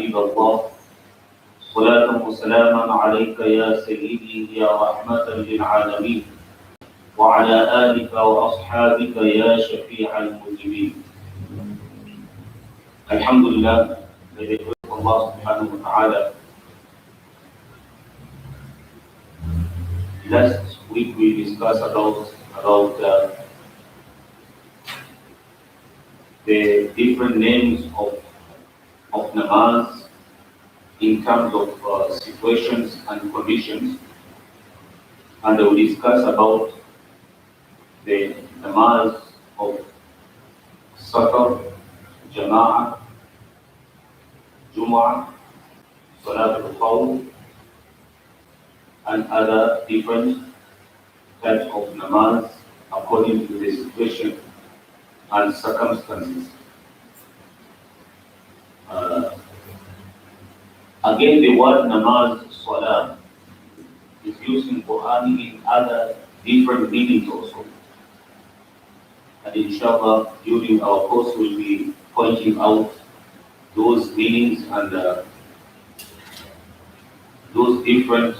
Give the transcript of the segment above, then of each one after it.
حبيب الله صلاة وسلاما عليك يا سيدي يا رحمة للعالمين وعلى آلك وأصحابك يا شفيع المذنبين. Alhamdulillah, by the grace of Allah subhanahu wa ta'ala. Last week we discussed about the different names of namaz in terms of situations and conditions, and we discussed about the namaz of Safar, Jama'ah, Jumu'ah, Salat al-Khawf, and other different types of namaz according to the situation and circumstances. Again, the word namaz, salah, is used in Quran in other different meanings also. And inshallah, during our course, we'll be pointing out those meanings and those different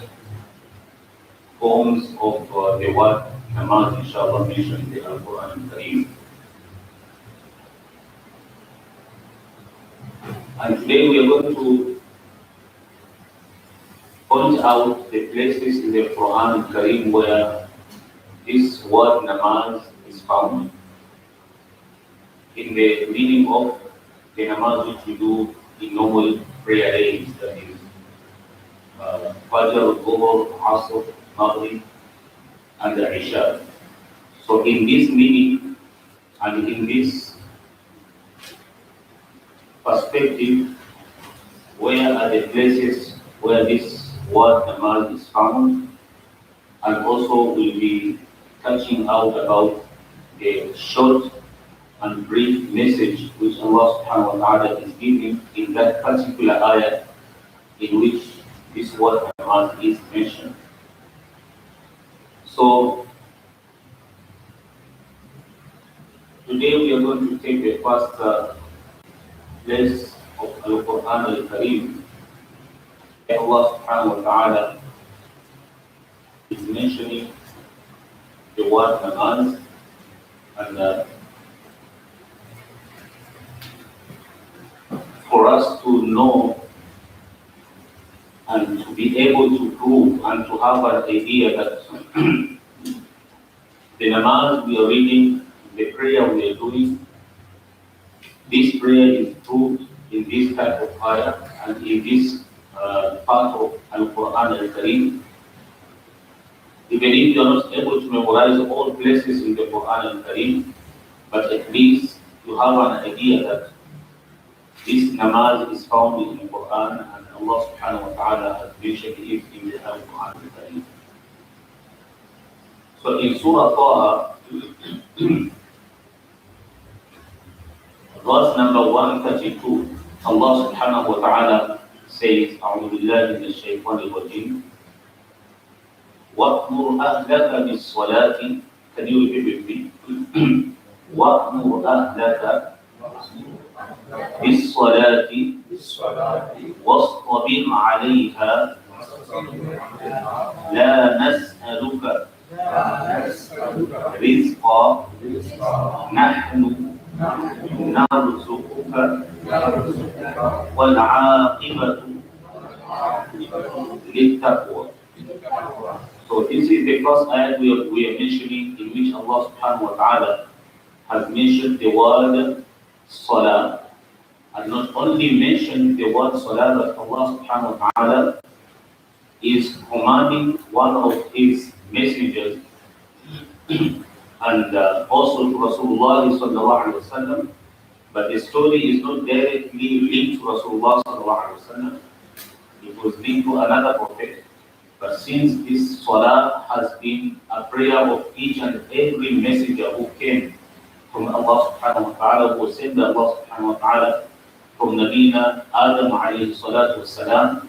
forms of the word namaz, inshallah, mentioned in the Quran al-Kareem. And today we are going to point out the places in the Quran al-Kareem where this word namaz is found. In the meaning of the namaz which we do in normal prayer days, that is Fajr, Dhuhr, Asr, Maghrib, and the Isha. So in this meaning and in this perspective, where are the places where this word namaz is found, and also we'll be touching out about the short and brief message which Allah subhanahu wa ta'ala is giving in that particular ayah in which this word namaz is mentioned. So today we are going to take the first place of Al-Quran Al-Kareem. Allah subhanahu wa ta'ala is mentioning the word namaz, and for us to know and to be able to prove and to have an idea that the namaz we are reading, the prayer we are doing, this prayer is proved in this type of ayah and in this part of Al-Quran Al-Kareem. Even if you are not able to memorize all places in the Quran Al-Kareem, but at least you have an idea that this namaz is found in the Quran and Allah subhanahu wa ta'ala has mentioned it in the Quran al-Kareem. So in Surah Taha, verse number 132, Allah subhanahu wa ta'ala says, أعوذ بالله من الشيطان الرجيم وَأْمُرْ أَهْلَكَ بِالصَّلَاةِ. Can you repeat with me? وَأْمُرْ أَهْلَكَ بالصلاة واصطبر عليها لا نسألك رزقا نحن نرزقك والعاقبة للتقوى. So this is the first ayat we are mentioning in which Allah subhanahu wa ta'ala has mentioned the word salah. And not only mention the word salah, but Allah subhanahu wa ta'ala is commanding one of his messengers and also to Rasulullah sallallahu alaihi wasallam, but the story is not directly linked to Rasulullah sallallahu alaihi wasallam. It was linked to another prophet. But since this salah has been a prayer of each and every messenger who came from Allah subhanahu wa ta'ala, who was sent by Allah subhanahu wa ta'ala, from Nabina Adam alayhi salatu wassalam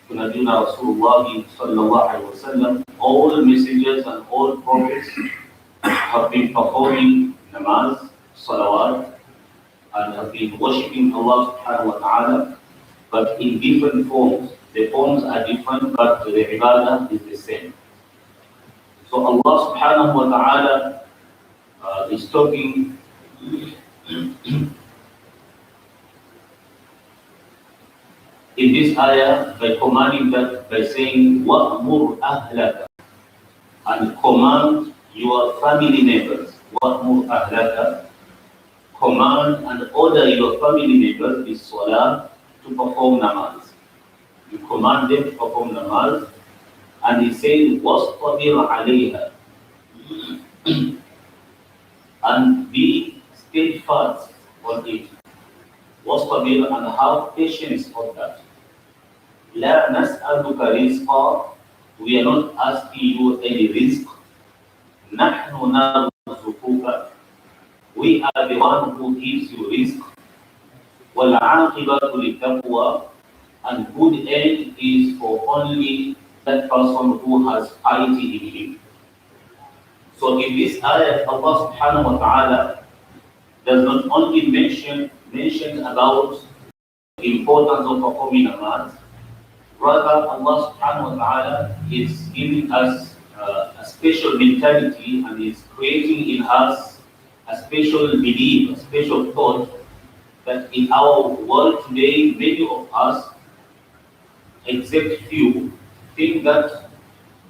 to Nabina Rasulullah sallallahu alayhi wasallam, all messengers and all prophets have been performing namaz, salawat, and have been worshipping Allah subhanahu wa ta'ala but in different forms. The forms are different, but the ibadah is the same. So Allah subhanahu wa ta'ala is talking in this ayah by commanding that, by saying, وَأْمُرْ أَهْلَكَ, and command your family members. وَأْمُرْ أَهْلَكَ, command and order your family members is salah, to perform namaz. You command them to perform namaz, and he said, وَاصْطَبِرْ عَلَيْهَا, and be steadfast on it. وَاصْطَبِرْ, and have patience on that. لَا نَسْأَلُكَ رِزْقًا, we are not asking you any risk. نَحْنُ نَرْزُقُكَ, we are the one who gives you risk. وَالْعَاقِبَةُ لِلتَّقْوَى, and good end is for only that person who has piety in him. So in this ayah, Allah subhanahu wa ta'ala does not only mention about the importance of performing namaz, rather Allah subhanahu wa ta'ala is giving us a special mentality and is creating in us a special belief, a special thought that in our world today, many of us, except few, think that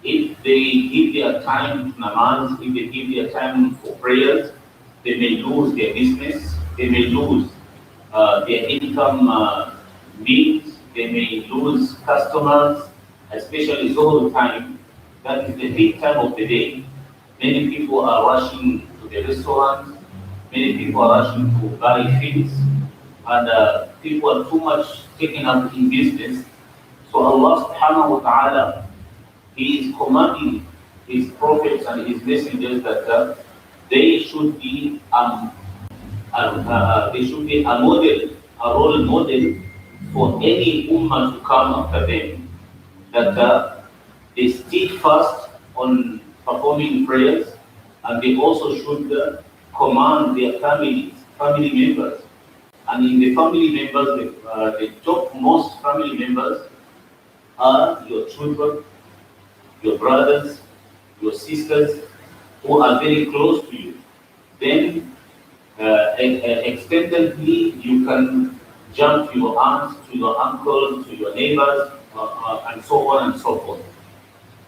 if they give their time to namaz, if they give their time for prayers, they may lose their business, they may lose their income means, they may lose customers, especially Zuhur time. That is the peak time of the day. Many people are rushing to the restaurants, many people are rushing to buy things, and people are too much taken up in business. So Allah subhanahu wa ta'ala, He is commanding His prophets and His messengers that they should be a model, a role model for any ummah to come after them. That they stick fast on performing prayers, and they also should command their family members. And in the family members, the topmost family members are your children, your brothers, your sisters, who are very close to you. Then extendedly, you can jump to your aunts, to your uncles, to your neighbors, and so on and so forth.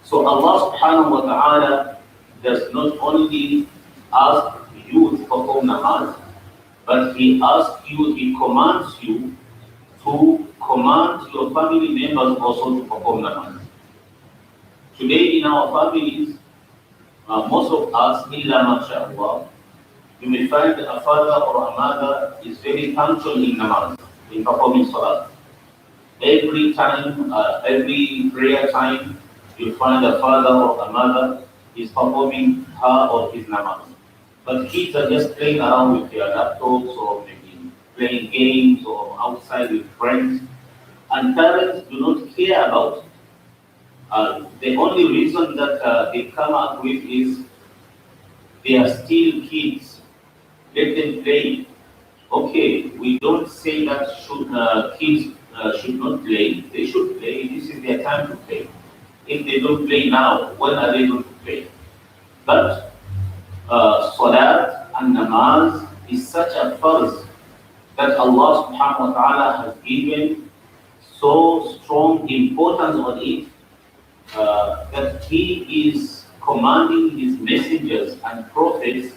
So Allah subhanahu wa ta'ala does not only ask you to perform namaz, but He asks you, He commands you to command your family members also to perform namaz. Today in our families, most of us, illa masha'Allah, you may find a father or a mother is very punctual in namaz, in performing salah. Every time, every prayer time, you find a father or a mother is performing her or his namaz. But kids are just playing around with their laptops or maybe playing games or outside with friends, and parents do not care about it. The only reason that they come up with is they are still kids. Let them play. Okay, we don't say that kids should not play. They should play. This is their time to play. If they don't play now, when are they going to play? But salat and namaz is such a farz that Allah subhanahu wa ta'ala has given so strong importance on it that He is commanding His messengers and prophets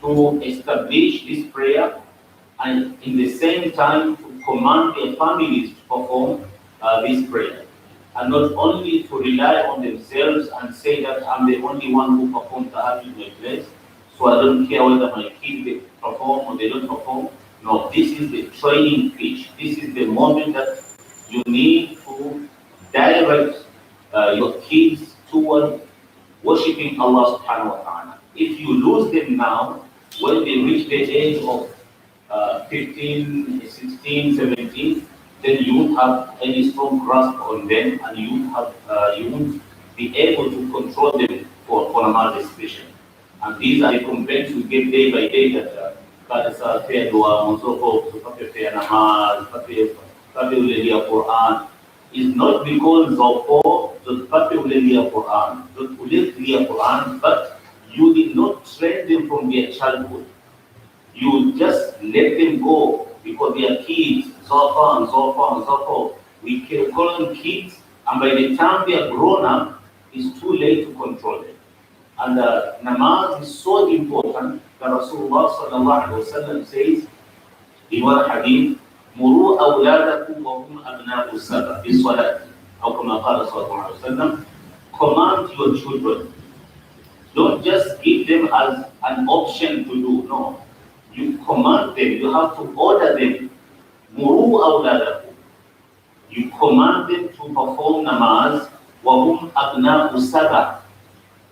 to establish this prayer, and in the same time to command their families to perform this prayer. And not only to rely on themselves and say that I'm the only one who performs tahajjud in my place, so I don't care whether my kids they perform or they don't perform. No, this is the training pitch. This is the moment that you need to direct your kids toward worshipping Allah subhanahu wa ta'ala. If you lose them now, when they reach the age of 15, 16, 17, then you won't have any strong grasp on them, and you won't be able to control them for namaz especially. And these are the complaints we get day by day that kada sa fair dua, so fair namaz, tapi ulilia Quran is not because of the tapi ulilia Quran, the ulilia Quran, but you did not train them from their childhood. You just let them go because they are kids, Zofa and Zofa and Zofa. We call them kids, and by the time they are grown up, it's too late to control them. And namaz is so important that Rasulullah sallallahu alaihi wasallam says in one hadith, "Muru awladakum wa hum abna'u sab'a bis-salati." Aw kama qala sallallahu alaihi wasallam, command your children. Don't just give them as an option to do. No, you command them. You have to order them. Muru awladakum. You command them to perform namaz wa hum abna'u sab'a.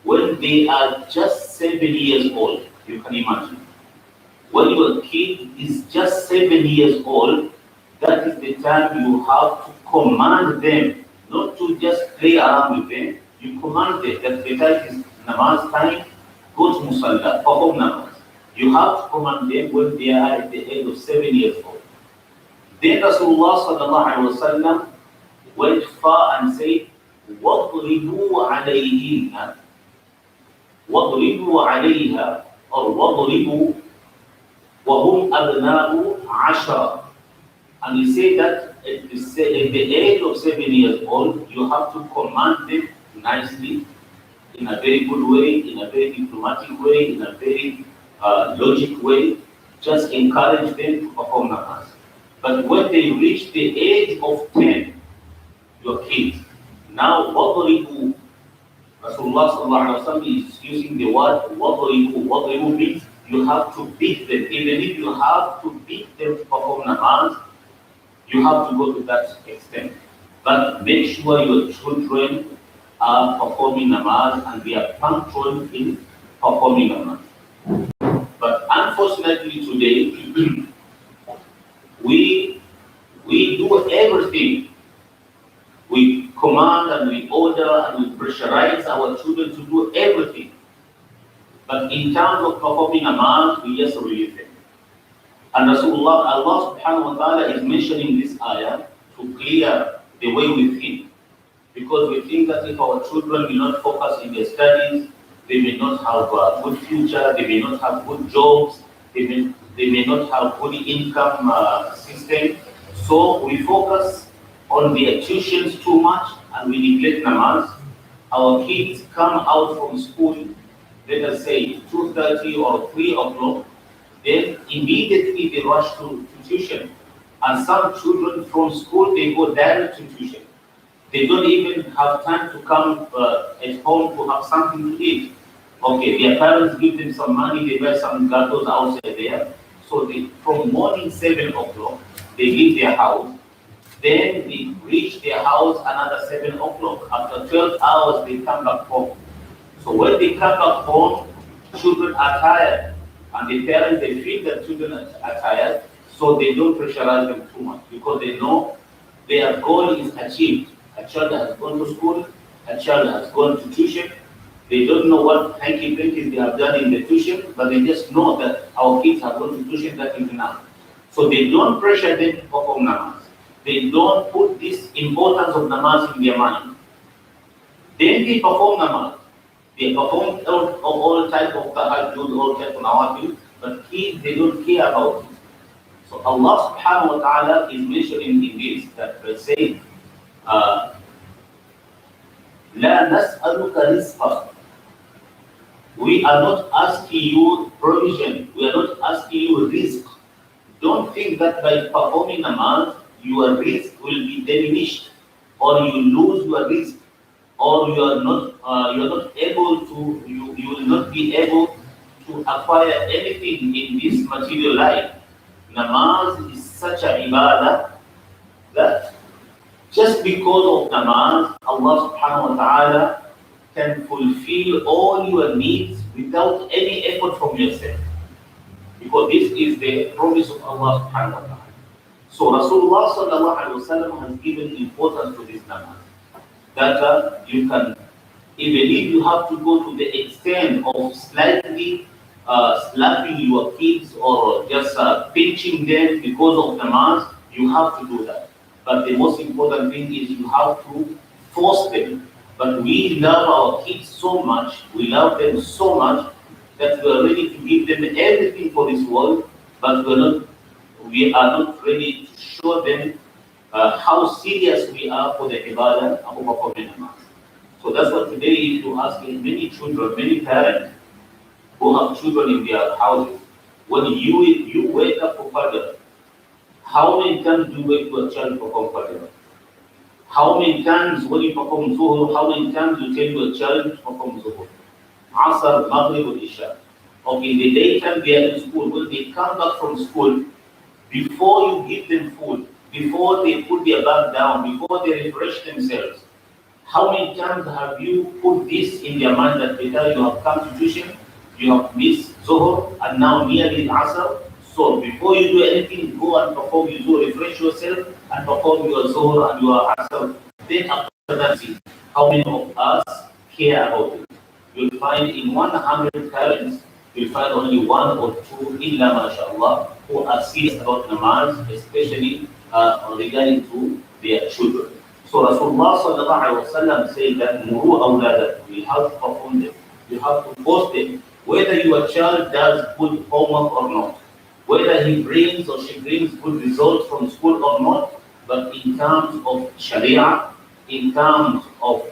When they are just 7 years old, you can imagine. When your kid is just 7 years old, that is the time you have to command them, not to just play around with them. You command them that the time is namaz time, go to musalla, perform namaz. You have to command them when they are at the age of 7 years old. Then Rasulullah sallallahu alaihi wasallam went far and said, وَضْرِبُوا عَلَيْهِنَّ وَضْرِبُوا عَلَيْهَا or وَضْرِبُوا وَهُمْ أَبْنَاءُ عَشْرًا. And he said that at the age of 7 years old, you have to command them nicely, in a very good way, in a very diplomatic way, in a very logic way. Just encourage them to perform namaz. But when they reach the age of 10, your kids, now وَضْرِبُوا, Rasulullah sallallahu alaihi wasallam is using the word وَضْرِبُوا. وَضْرِبُوا means you have to beat them. Even if you have to beat them to perform namaz, you have to go to that extent. But make sure your children are performing namaz and they are punctual in performing namaz. But unfortunately today, we do everything. We command and we order and we pressurize our children to do everything. But in terms of performing namaz, we just release them. And Rasulullah, Allah subhanahu wa ta'ala is mentioning this ayah to clear the way we think. Because we think that if our children will not focus in their studies, they may not have a good future, they may not have good jobs, they may not have good income system. So we focus on their tuitions too much and we neglect namaz. Our kids come out from school, let us say 2:30 or 3 o'clock, then immediately they rush to tuition. And some children from school, they go direct to tuition. They don't even have time to come at home to have something to eat. Okay, their parents give them some money, they buy some gatos outside there. So from morning 7 o'clock, they leave their house. Then they reach their house another 7 o'clock. After 12 hours, they come back home. So when they come back home, children are tired. And the parents, they feel that children are tired, so they don't pressurize them too much because they know their goal is achieved. A child has gone to school, a child has gone to tuition. They don't know what hanky-panky they have done in the tuition, but they just know that our kids have gone to tuition, that is enough. So they don't pressure them to perform namaz. They don't put this importance of namaz in their mind. Then they perform namaz. They perform all type of tahajjud, all type of nawafil, but kids, they don't care about it. So Allah subhanahu wa ta'ala is mentioning in this that by saying, La nas'aluka rizqa. We are not asking you provision. We are not asking you risk. Don't think that by performing namaz, your risk will be diminished, or you lose your risk, or you are not able to, you will not be able to acquire anything in this material life. Namaz is such an ibadah that just because of namaz, Allah subhanahu wa ta'ala can fulfill all your needs without any effort from yourself. Because this is the promise of Allah subhanahu wa ta'ala. So Rasulullah sallallahu alaihi wasallam has given importance to this namaz. That you can, even if you have to go to the extent of slightly slapping your kids or just pinching them because of namaz, you have to do that. But the most important thing is you have to force them. But we love our kids so much, we love them so much that we are ready to give them everything for this world, but we are not ready to show them how serious we are for the ibadah and for performing namaz. So that's what today, if you ask many children, many parents who have children in their houses, when you wake up for Fajr, how many times do you wake your child to perform Fajr? How many times when you perform Zuhur, how many times you tell your child to perform Zuhur? Asr, Maghrib, or Isha. Okay, in the daytime they are in school. When they come back from school, before you give them food, before they put their bag down, before they refresh themselves, how many times have you put this in their mind that later you have come to tuition, you have missed Zuhur, and now nearly Asr? So before you do anything, go and perform your Zuhur, refresh yourself, and perform your Zuhur and your Asr. Then after that, see how many of us care about it. You'll find in 100 parents, you'll find only one or two, illa mashallah, who are serious about namaz, especially regarding to their children. So Rasulullah sallallahu alaihi wasallam said that muru awladakum, you have to perform them, you have to force them, whether your child does good homework or not, whether he brings or she brings good results from school or not, but in terms of Sharia, in terms of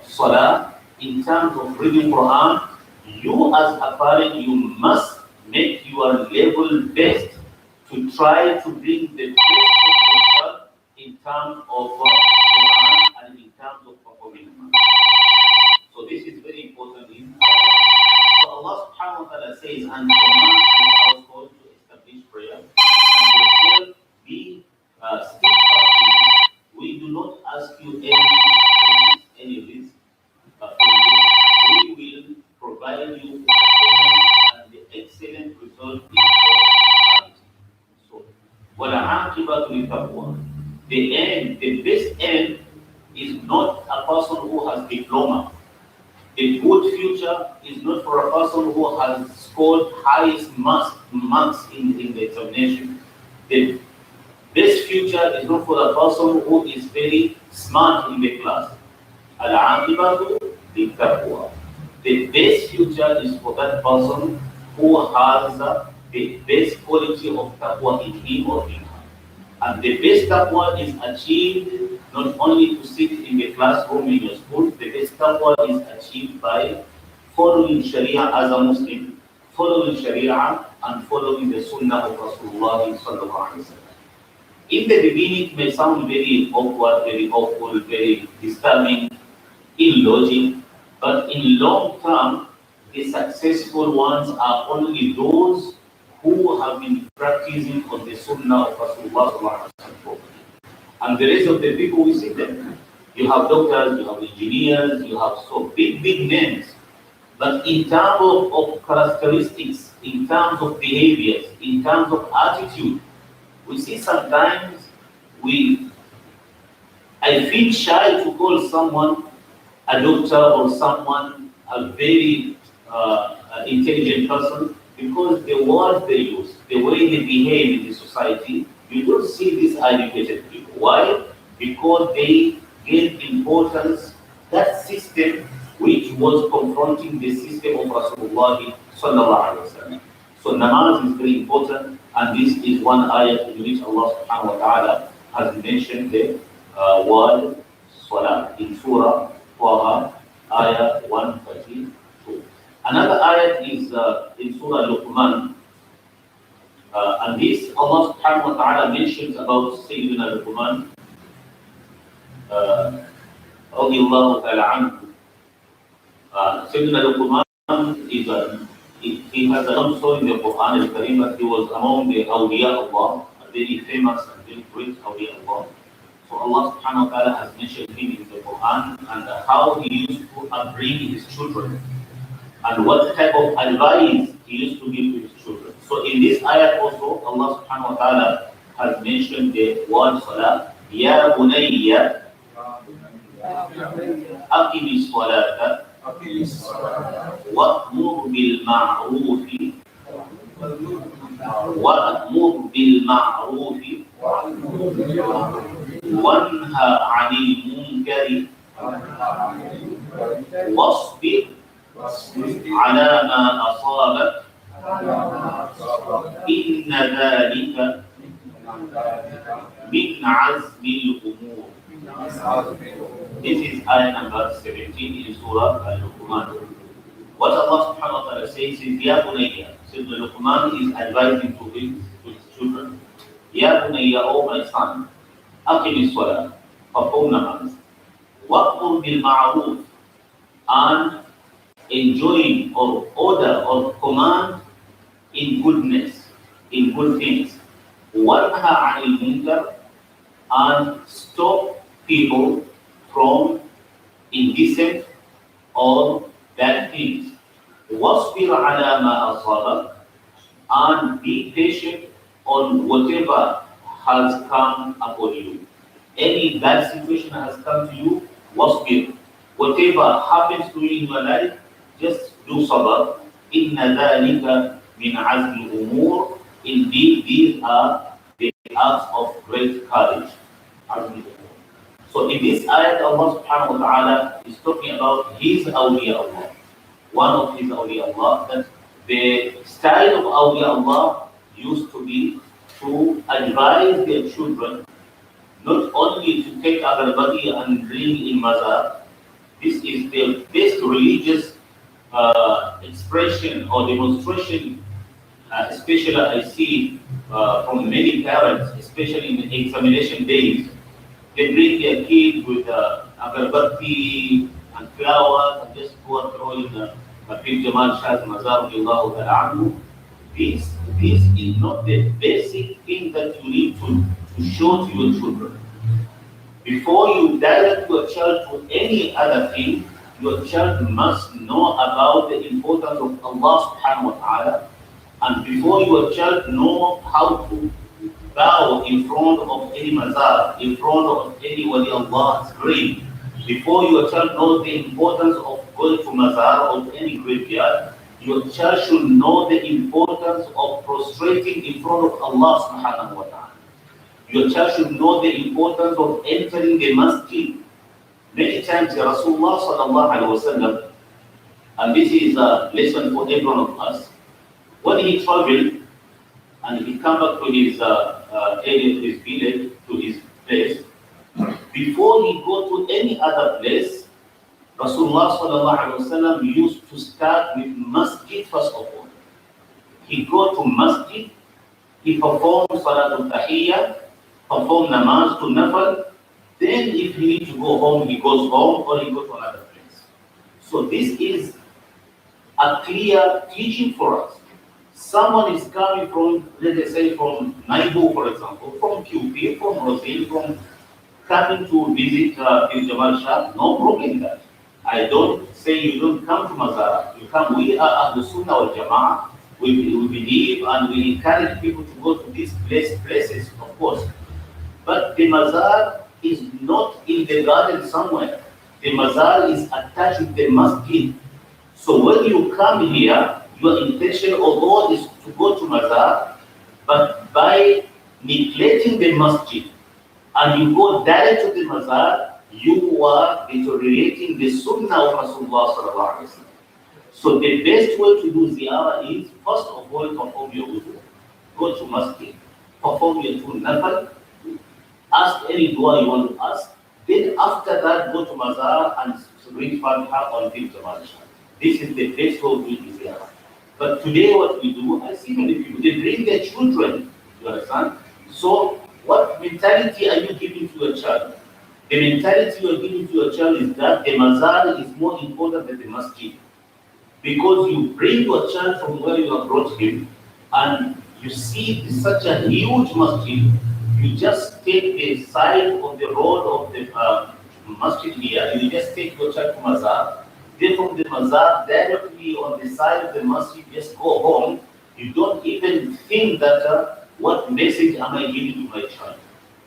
Salah, in terms of reading Quran, you as a parent, you must make your level best to try to bring the best of your child in terms of Quran and in terms of performing namaz. So this is very important. So Allah subhanahu wa ta'ala says, and command your household to establish prayer and yourself be steadfast. We do not ask you any risk from you. We will provide you sustenance and the excellent result in your life. So, وَالْعَاقِبَةُ لِلتَّقْوَى. The end, the best end is not a person who has diploma. The good future is not for a person who has scored highest marks in the examination. The best future is not for a person who is very smart in the class. Al-aqibatu lit-taqwa. The best future is for that person who has the best quality of taqwa in him or in her. And the best taqwa is achieved not only to sit in the classroom in your school, the best taqwa is achieved by following Sharia as a Muslim, following Sharia and following the Sunnah of Rasulullah sallallahu alaihi wasallam. In the beginning, it may sound very awkward, very awful, very disturbing, illogical, but in long term, the successful ones are only those who have been practicing on the Sunnah of Rasulullah sallallahu alaihi wasallam. And the rest of the people, we see them. You have doctors, you have engineers, you have so big names. But in terms of characteristics, in terms of behaviors, in terms of attitude, we see sometimes I feel shy to call someone a doctor or someone a very intelligent person, because the words they use, the way they behave in the society, you don't see these educated people. Why? Because they gave importance that system which was confronting the system of Rasulullah sallallahu alaihi wasallam. So namaz is very important, and this is one ayah in which Allah subhanahu wa ta'ala has mentioned the word salah in Surah Taha, ayah 132. Another ayah is in Surah Luqman, and this Allah subhanahu wa ta'ala mentions about Sayyidina Luqman radiyallahu ta'ala anhu. Sayyidina Luqman he has a long story in the Quran al-Karim that he was among the awliya Allah, a very famous and very great awliya Allah. So Allah subhanahu wa ta'ala has mentioned him in the Quran and how he used to upbring his children and what type of advice he used to give to his children. So in this ayat also, Allah subhanahu wa ta'ala has mentioned the word salah. Ya bunayya aqimi salata wa'mur bil ma'ruf وانهى عن المنكر واصبر على ما أصابك إن ذلك من عزم الأمور. This is ayah number 17 in Surah Al-Luqman. What Allah subhanahu wa ta'ala says is, Ya Bunayya. So the Luqman is advising to his children. Ya Bunayya, O my son, Aqim as-salah, perform namaz. Wa'mur bil ma'ruf, and enjoin or order or command in goodness, in good things. Wanha 'anil munkar, and stop people from indecent or bad things. Wasbir 'ala ma asabak, and be patient on whatever has come upon you. Any bad situation has come to you, wasbir. Whatever happens to you in your life, just do sabr. Inna dhalika min azmi umur. Indeed, these are the acts of great courage. So in this ayat, Allah subhanahu wa ta'ala is talking about his awliya Allah. One of his awliya Allah, that the style of awliya Allah used to be to advise their children not only to take agarbati and bring in mazar. This is the best religious expression or demonstration, especially I see from many parents, especially in the examination days. They bring their kids with agarbati and flowers and just go and throw in Pir Jamal Shah's mazar. This is not the basic thing that you need to show to your children. Before you direct your child to any other thing, your child must know about the importance of Allah subhanahu wa ta'ala. And before your child know how to bow in front of any mazar, in front of any wali Allah's grave, before your child knows the importance of going to mazar or any graveyard, your child should know the importance of prostrating in front of Allah subhanahu wa ta'ala. Your child should know the importance of entering the masjid. Many times Rasulullah sallallahu alaihi wasallam, and this is a lesson for every one of us, when he traveled and he come back to his area, to his village, to his place, before he go to any other place, Rasulullah sallallahu alaihi wasallam used to start with masjid first of all. He go to masjid, he performs salatul tahiyyah, perform namaz to nafal, then if he needs to go home, he goes home or he goes to another place. So this is a clear teaching for us. Someone is coming from, let us say, from Naibu, for example, from QP, from Rosil, from coming to visit Pir Jamal Shah, no problem in that. I don't say you don't come to Mazara. You come, we are the Sunnah or Jama'ah. We believe and we encourage people to go to these places, of course. But the Mazar is not in the garden somewhere. The Mazar is attached with the masjid. So when you come here, your intention although is to go to Mazar, but by neglecting the masjid and you go direct to the Mazar, you are deteriorating the Sunnah of Rasulullah sallallahu alaihi wasallam. So the best way to do ziyarah is, first of all, perform your wudu, go to masjid, perform your two nafal, ask any dua you want to ask, then after that go to Mazar and read Fatiha on Pir Jamal Shah. This is the best way to do ziyarah. But today what we do, I see many people, they bring their children, you understand? So what mentality are you giving to your child? The mentality you are giving to your child is that the Mazar is more important than the masjid. Because you bring your child from where you have brought him and you see such a huge masjid, you just take the side of the road of the masjid here, you just take your child to Mazar, then from the Mazar directly on the side of the masjid, just go home. You don't even think that what message am I giving to my child?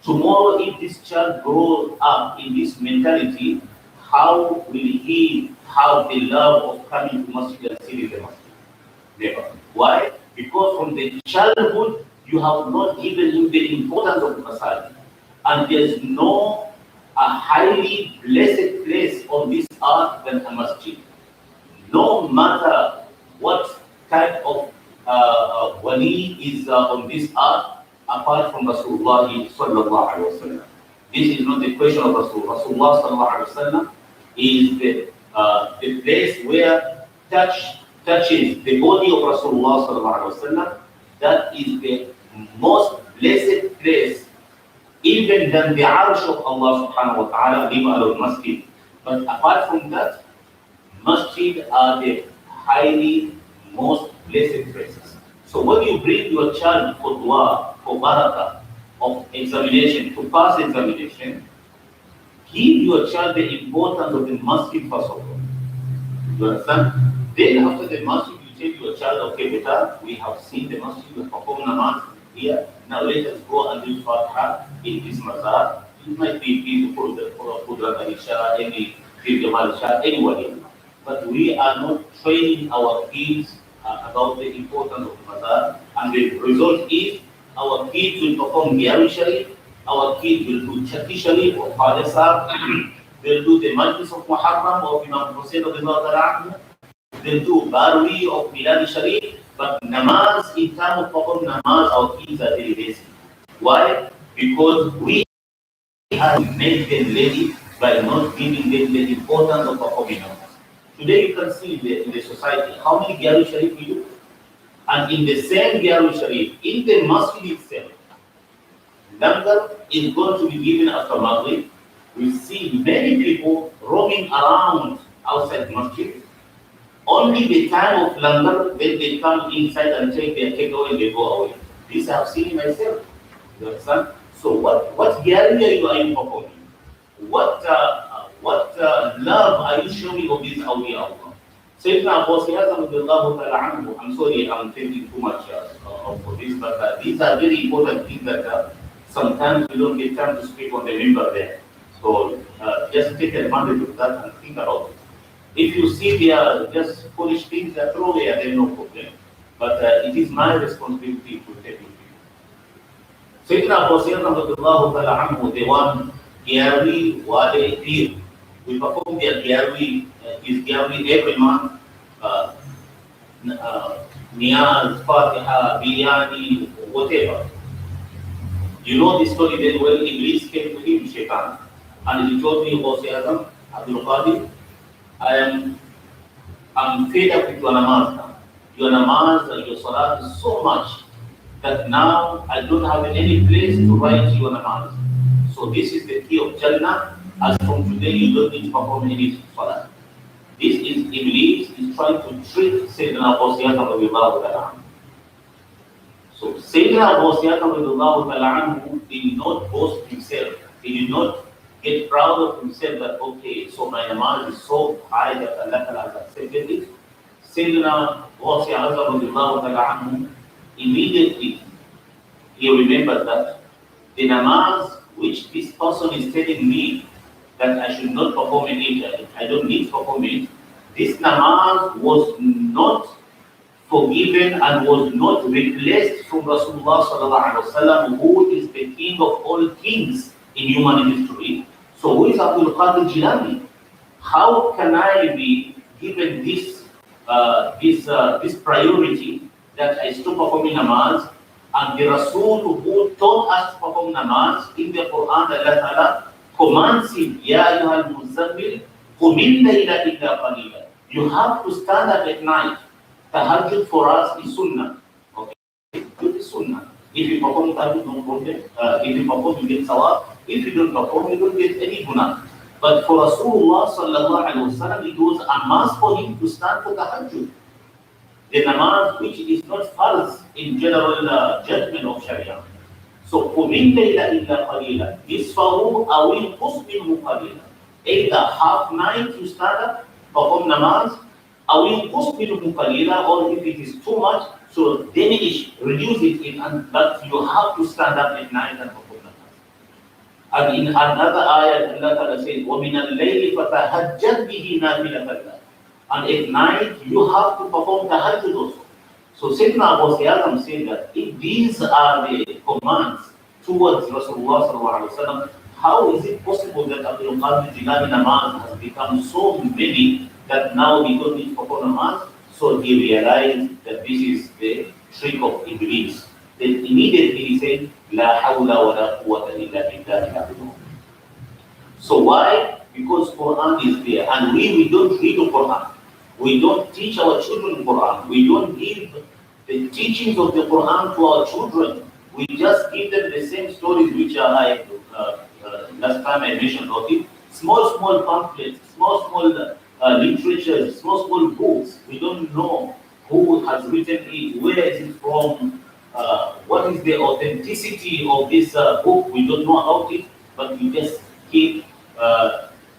Tomorrow if this child grows up in this mentality, how will he have the love of coming to masjid and sitting in the masjid? Never. Why? Because from the childhood, you have not given him the importance of the masjid. And there's no a highly blessed place on this earth than a masjid. No matter what type of wali is on this earth, apart from Rasulullah sallallahu alaihi wasallam. This is not the question of Rasulullah. Rasulullah sallallahu alaihi wasallam is the place where touches the body of Rasulullah sallallahu alaihi wasallam. That is the most blessed place, even than the arsh of Allah subhanahu wa ta'ala, leave alone masjid. But apart from that, masjid are the highly most blessed places. So when you bring your child for dua, for barakah, of examination, to pass examination, give your child the importance of the masjid first of all. You understand? Then after the masjid, you tell your child, okay, beta, we have seen the masjid, we perform namaz here. Now let us go and do Fatiha in this mazar. It might be for Qudrat Isha, any Jamal Isha, anybody. But we are not training our kids about the importance of the mazar. And the result is our kids will perform Gyawi Sharif, our kids will do Chatti Sharif or Father Sahib, they'll do the Majlis of Muharram of Imam Hussain of the they'll do Barwi of Milad Sharif, but namaz, in terms of perform namaz, our kids are very lazy. Why? Because we have made them lazy by not giving them the importance of performing namaz. Today you can see in the society how many Gyawi Sharif we do. And in the same Gyawi Sharif, in the masjid itself, langar is going to be given after Maghrib. We see many people roaming around outside masjid. Only the time of langar, when they come inside and take their takeaway, they go away. This I have seen myself. You understand? So what Gyawi are you performing? What love are you showing of this awliya Allah? Sayyidina Abu Sa'id, I'm sorry, I'm thinking too much for this, but these are very important things that sometimes we don't get time to speak on the member there. So just take advantage of that and think about it. If you see they are just foolish things, they throw away, then no problem. But it is my responsibility to tell you. Sayyidina Abu Sa'id, the one Gyawi Wale Pir. We perform their Gyawi, his Gyawi every month. Niyaz, Fatiha, Biryani, whatever. You know this story very well. Iblis came to him, Shaitan, and he told me, Ghaus Abdul Qadir, I'm fed up with your namaz now. Your namaz and your salat is so much that now I don't have any place to write your namaz. So this is the key of Jannah. As from today, you don't need to perform any salah. This is Iblis is trying to trick Sayyidina Abu Sa'id. So Sayyidina Abu Sa'id did not boast himself. He did not get proud of himself that, okay, so my namaz is so high that Allah has accepted it. Sayyidina Abu Sa'id immediately he remembered that the namaz which this person is telling me that I should not perform it, I don't need to perform it, this namaz was not forgiven and was not replaced from Rasulullah sallallahu alaihi wasallam, who is the king of all kings in human history. So who is Abdul Qadir Jilani? How can I be given this priority that I stop performing namaz? And the Rasul who taught us to perform namaz in the Quran, Allah Ta'ala commands him, Ya ayyuhal muzammil, qumil layla illa qalila. You have to stand up at night. Tahajjud for us is sunnah. Okay? It is sunnah. If you perform tahajjud, no problem. If you perform, you get sawab. If you don't perform, you don't get any guna. But for Rasulullah sallallahu alaihi wasallam, it was a must for him to stand for tahajjud. The namaz which is not farz in general judgment of Sharia. So, قُمِنْ لَيْلَ إِلَّا قَلِيلًا نِصْفَهُ أَوْ انْقُصْ مِنْهُ قَلِيلًا. Either half night you stand up, perform namaz, أَوْ انْقُصْ مِنْهُ قَلِيلًا, or if it is too much, so diminish, reduce it, but you have to stand up at night and perform namaz. And in another ayah, Allah Ta'ala says, وَمِنَ اللَّيْلِ فَتَهَجَّدْ بِهِ نَافِلَةً لَكَ. And at night, you have to perform tahajjud also. So Sayyidina Abu Sa'id said that if these are the commands towards Rasulullah sallallahu alaihi wasallam. How is it possible that Abdul Qadir Jilani namaz has become so many that now we don't need to perform namaz? So he realized that this is the trick of Iblis. Then immediately he said, La hawla wa la quwwata illa billah. So why? Because Quran is there, and we don't read the Quran. We don't teach our children Quran. We don't give the teachings of the Quran to our children. We just give them the same stories which are like last time I mentioned about it. Small pamphlets, small literature, small books. We don't know who has written it, where is it from, what is the authenticity of this book. We don't know about it, but we just keep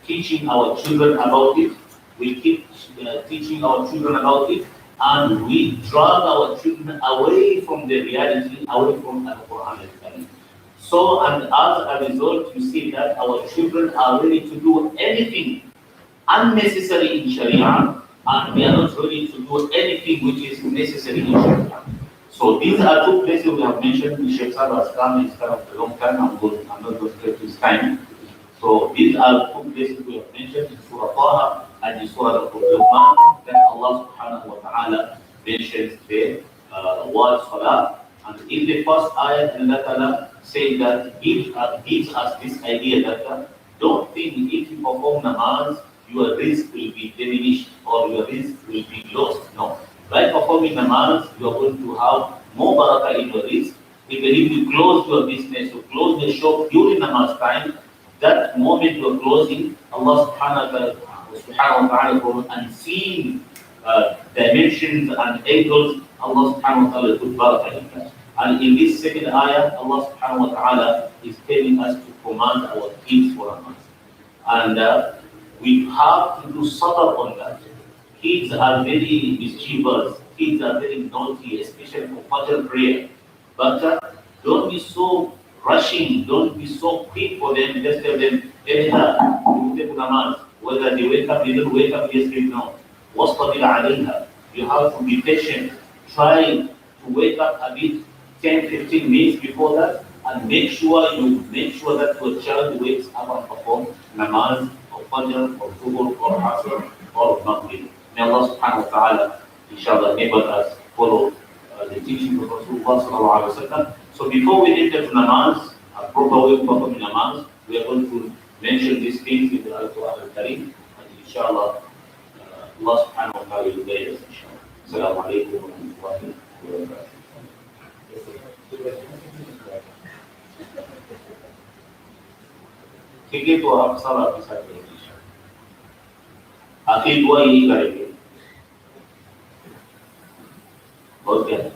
teaching our children about it. We keep teaching our children about it, and we drag our children away from the reality, away from the Quran. So, and as a result, you see that our children are ready to do anything unnecessary in Sharia, and we are not ready to do anything which is necessary in Sharia. So these are two places we have mentioned. The Sheikh Saba has come, it's kind of a long time, I'm not going to take his time. So these are two places we have mentioned in Surah Taha and in Surah Al-Luqman, that Allah subhanahu wa ta'ala mentions the word Salah. And in the first ayat, Allah ta'ala says that gives us this idea that don't think if you perform namaz, your risk will be diminished or your risk will be lost. No. By performing namaz, you are going to have more barakah in your risk. Even if you close your business, you close the shop during namaz time, that moment you are closing, Allah subhanahu wa ta'ala from unseen dimensions and angles, Allah subhanahu wa ta'ala put barakah in that. And in this second ayah, Allah subhanahu wa ta'ala is telling us to command our kids for namaz. And we have to do sabr on that. Kids are very mischievous, kids are very naughty, especially for Fajr prayer. But don't be so rushing, don't be so quick for them. Just tell them, whether they wake up, they don't wake up yesterday, no. وَاصْطَبِرْ عَلَيْهَا. You have to be patient. Try to wake up a bit 10-15 minutes before that, and make sure that your child wakes up and performs namaz or Fajr or Zuhur or Asr or Maghrib. May Allah subhanahu wa ta'ala, inshallah, enable us follow the teaching of Rasulullah sallallahu alaihi wasallam. So before we enter to namaz, a proper way of performing namaz, we are going to mention these things in the Al-Quran al-Karim, and inshallah, Allah subhanahu wa ta'ala will guide us, inshallah. Assalamu alaikum wa rahmatullahi wa barakatuh. ठीक है, तो आप सब आपके साथ करेंगे, आखिर दुआ यही करेंगे और क्या है?